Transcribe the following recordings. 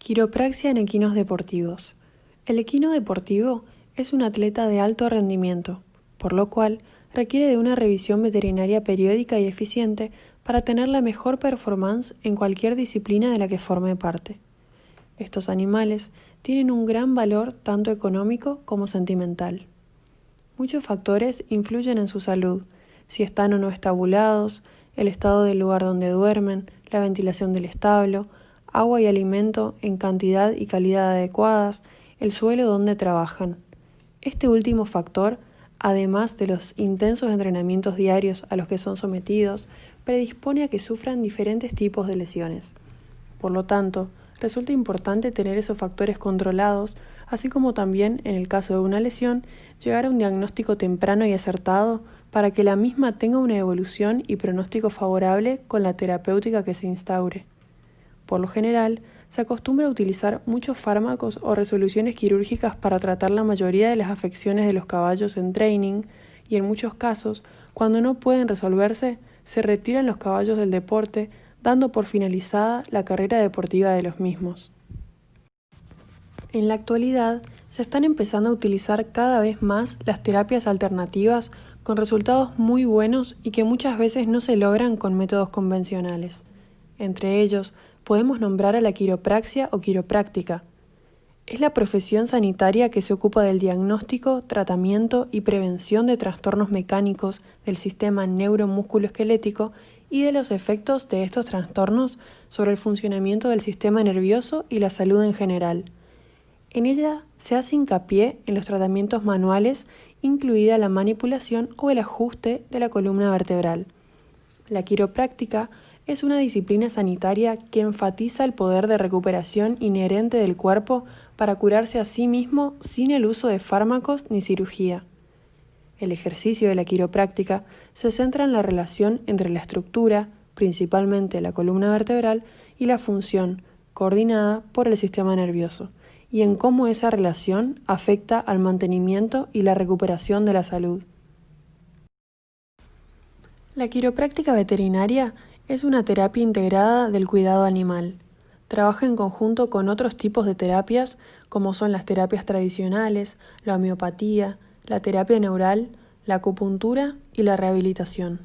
Quiropraxia en equinos deportivos. El equino deportivo es un atleta de alto rendimiento, por lo cual requiere de una revisión veterinaria periódica y eficiente para tener la mejor performance en cualquier disciplina de la que forme parte. Estos animales tienen un gran valor tanto económico como sentimental. Muchos factores influyen en su salud, si están o no estabulados, el estado del lugar donde duermen, la ventilación del establo, agua y alimento en cantidad y calidad adecuadas, el suelo donde trabajan. Este último factor, además de los intensos entrenamientos diarios a los que son sometidos, predispone a que sufran diferentes tipos de lesiones. Por lo tanto, resulta importante tener esos factores controlados, así como también, en el caso de una lesión, llegar a un diagnóstico temprano y acertado para que la misma tenga una evolución y pronóstico favorable con la terapéutica que se instaure. Por lo general, se acostumbra a utilizar muchos fármacos o resoluciones quirúrgicas para tratar la mayoría de las afecciones de los caballos en training y en muchos casos, cuando no pueden resolverse, se retiran los caballos del deporte, dando por finalizada la carrera deportiva de los mismos. En la actualidad, se están empezando a utilizar cada vez más las terapias alternativas con resultados muy buenos y que muchas veces no se logran con métodos convencionales. Entre ellos, podemos nombrar a la quiropraxia o quiropráctica. Es la profesión sanitaria que se ocupa del diagnóstico, tratamiento y prevención de trastornos mecánicos del sistema neuromusculoesquelético y de los efectos de estos trastornos sobre el funcionamiento del sistema nervioso y la salud en general. En ella se hace hincapié en los tratamientos manuales, incluida la manipulación o el ajuste de la columna vertebral. La quiropráctica es una disciplina sanitaria que enfatiza el poder de recuperación inherente del cuerpo para curarse a sí mismo sin el uso de fármacos ni cirugía. El ejercicio de la quiropráctica se centra en la relación entre la estructura, principalmente la columna vertebral, y la función, coordinada por el sistema nervioso, y en cómo esa relación afecta al mantenimiento y la recuperación de la salud. La quiropráctica veterinaria es una terapia integrada del cuidado animal. Trabaja en conjunto con otros tipos de terapias, como son las terapias tradicionales, la homeopatía, la terapia neural, la acupuntura y la rehabilitación.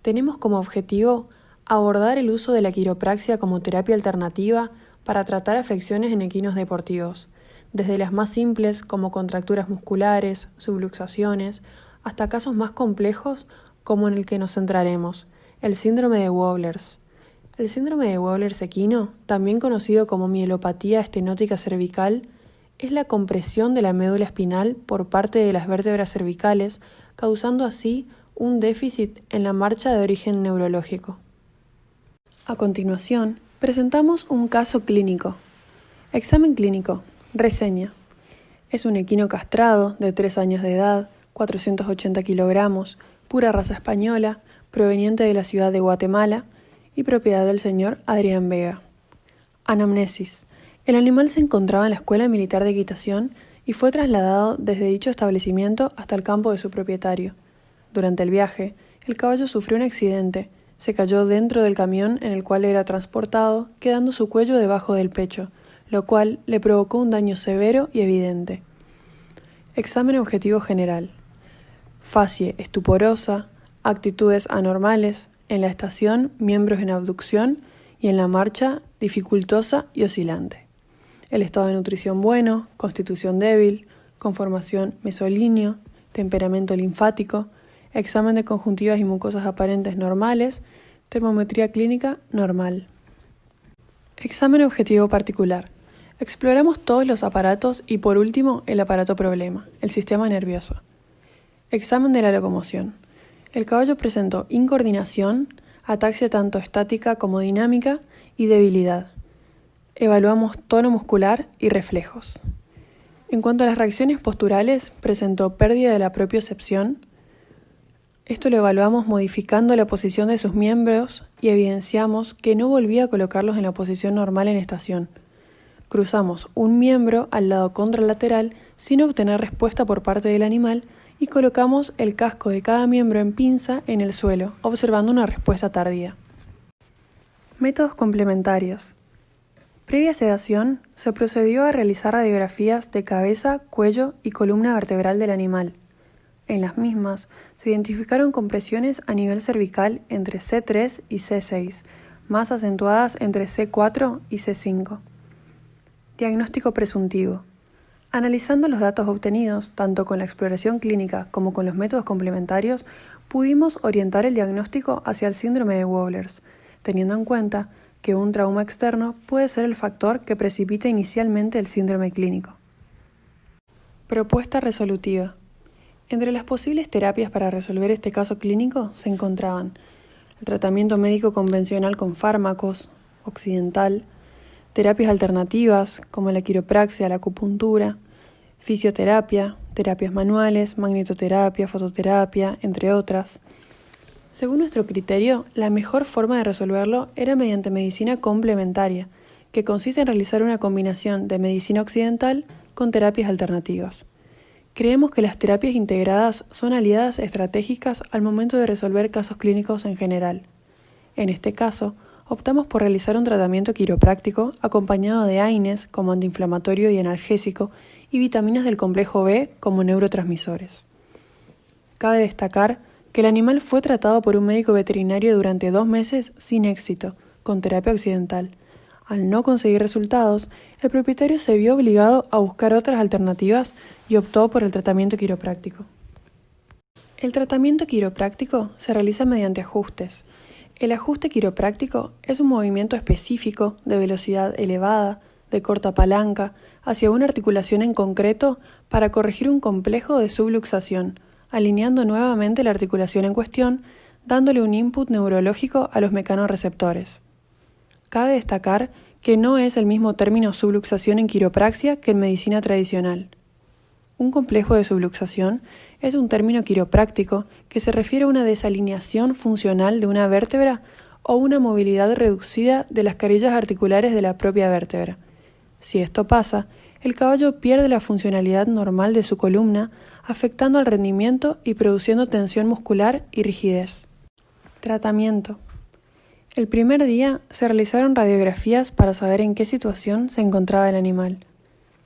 Tenemos como objetivo abordar el uso de la quiropraxia como terapia alternativa para tratar afecciones en equinos deportivos, desde las más simples como contracturas musculares, subluxaciones, hasta casos más complejos como en el que nos centraremos, el síndrome de Wohlers. El síndrome de Wohlers equino, también conocido como mielopatía estenótica cervical, es la compresión de la médula espinal por parte de las vértebras cervicales, causando así un déficit en la marcha de origen neurológico. A continuación, presentamos un caso clínico. Examen clínico. Reseña. Es un equino castrado de 3 años de edad, 480 kilogramos, pura raza española, proveniente de la ciudad de Guatemala y propiedad del señor Adrián Vega. Anamnesis. El animal se encontraba en la Escuela Militar de Equitación y fue trasladado desde dicho establecimiento hasta el campo de su propietario. Durante el viaje, el caballo sufrió un accidente, se cayó dentro del camión en el cual era transportado, quedando su cuello debajo del pecho, lo cual le provocó un daño severo y evidente. Examen objetivo general. Facie estuporosa, actitudes anormales, en la estación miembros en abducción y en la marcha dificultosa y oscilante. El estado de nutrición bueno, constitución débil, conformación mesolíneo, temperamento linfático, examen de conjuntivas y mucosas aparentes normales, termometría clínica normal. Examen objetivo particular. Exploramos todos los aparatos y por último el aparato problema, el sistema nervioso. Examen de la locomoción. El caballo presentó incoordinación, ataxia tanto estática como dinámica y debilidad. Evaluamos tono muscular y reflejos. En cuanto a las reacciones posturales, presentó pérdida de la propiocepción. Esto lo evaluamos modificando la posición de sus miembros y evidenciamos que no volvía a colocarlos en la posición normal en estación. Cruzamos un miembro al lado contralateral sin obtener respuesta por parte del animal y colocamos el casco de cada miembro en pinza en el suelo, observando una respuesta tardía. Métodos complementarios. Previa sedación, se procedió a realizar radiografías de cabeza, cuello y columna vertebral del animal. En las mismas, se identificaron compresiones a nivel cervical entre C3 y C6, más acentuadas entre C4 y C5. Diagnóstico presuntivo. Analizando los datos obtenidos, tanto con la exploración clínica como con los métodos complementarios, pudimos orientar el diagnóstico hacia el síndrome de Wohlers, teniendo en cuenta que un trauma externo puede ser el factor que precipita inicialmente el síndrome clínico. Propuesta resolutiva. Entre las posibles terapias para resolver este caso clínico se encontraban el tratamiento médico convencional con fármacos, occidental, terapias alternativas como la quiropraxia, la acupuntura, fisioterapia, terapias manuales, magnetoterapia, fototerapia, entre otras. Según nuestro criterio, la mejor forma de resolverlo era mediante medicina complementaria, que consiste en realizar una combinación de medicina occidental con terapias alternativas. Creemos que las terapias integradas son aliadas estratégicas al momento de resolver casos clínicos en general. En este caso, optamos por realizar un tratamiento quiropráctico acompañado de AINES como antiinflamatorio y analgésico y vitaminas del complejo B como neurotransmisores. Cabe destacar que el animal fue tratado por un médico veterinario durante 2 meses sin éxito, con terapia occidental. Al no conseguir resultados, el propietario se vio obligado a buscar otras alternativas y optó por el tratamiento quiropráctico. El tratamiento quiropráctico se realiza mediante ajustes. El ajuste quiropráctico es un movimiento específico de velocidad elevada, de corta palanca, hacia una articulación en concreto para corregir un complejo de subluxación, alineando nuevamente la articulación en cuestión, dándole un input neurológico a los mecanorreceptores. Cabe destacar que no es el mismo término subluxación en quiropraxia que en medicina tradicional. Un complejo de subluxación es un término quiropráctico que se refiere a una desalineación funcional de una vértebra o una movilidad reducida de las carillas articulares de la propia vértebra. Si esto pasa, el caballo pierde la funcionalidad normal de su columna, afectando al rendimiento y produciendo tensión muscular y rigidez. Tratamiento. El primer día se realizaron radiografías para saber en qué situación se encontraba el animal.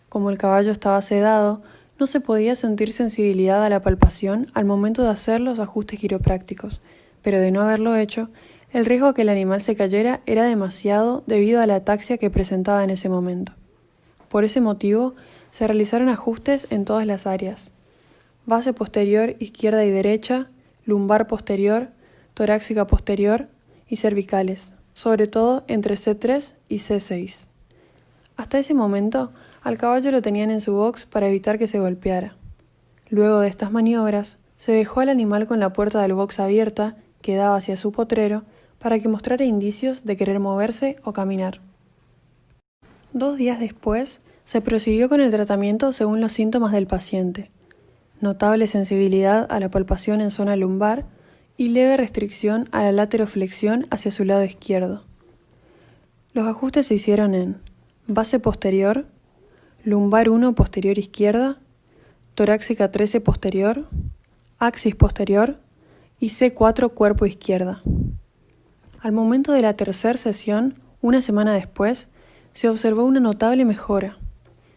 Como el caballo estaba sedado, no se podía sentir sensibilidad a la palpación al momento de hacer los ajustes quiroprácticos, pero de no haberlo hecho, el riesgo a que el animal se cayera era demasiado debido a la ataxia que presentaba en ese momento. Por ese motivo, se realizaron ajustes en todas las áreas: base posterior izquierda y derecha, lumbar posterior, torácica posterior y cervicales, sobre todo entre C3 y C6. Hasta ese momento, al caballo lo tenían en su box para evitar que se golpeara. Luego de estas maniobras, se dejó al animal con la puerta del box abierta, que daba hacia su potrero, para que mostrara indicios de querer moverse o caminar. 2 días después, se prosiguió con el tratamiento según los síntomas del paciente: notable sensibilidad a la palpación en zona lumbar y leve restricción a la lateroflexión hacia su lado izquierdo. Los ajustes se hicieron en base posterior, lumbar 1 posterior izquierda, torácica 13 posterior, axis posterior y C4 cuerpo izquierda. Al momento de la tercera sesión, una semana después, se observó una notable mejora.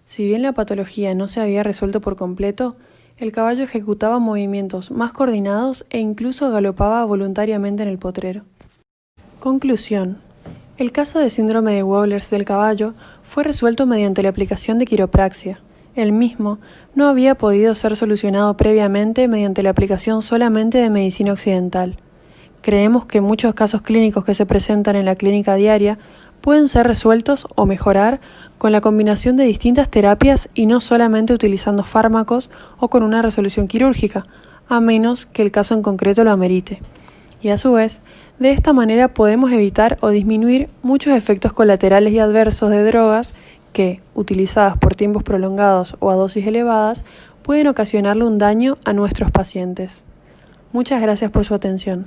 Si bien la patología no se había resuelto por completo, el caballo ejecutaba movimientos más coordinados e incluso galopaba voluntariamente en el potrero. Conclusión. El caso de síndrome de Wohlers del caballo fue resuelto mediante la aplicación de quiropraxia. El mismo no había podido ser solucionado previamente mediante la aplicación solamente de medicina occidental. Creemos que muchos casos clínicos que se presentan en la clínica diaria pueden ser resueltos o mejorar con la combinación de distintas terapias y no solamente utilizando fármacos o con una resolución quirúrgica, a menos que el caso en concreto lo amerite. Y a su vez, de esta manera podemos evitar o disminuir muchos efectos colaterales y adversos de drogas que, utilizadas por tiempos prolongados o a dosis elevadas, pueden ocasionarle un daño a nuestros pacientes. Muchas gracias por su atención.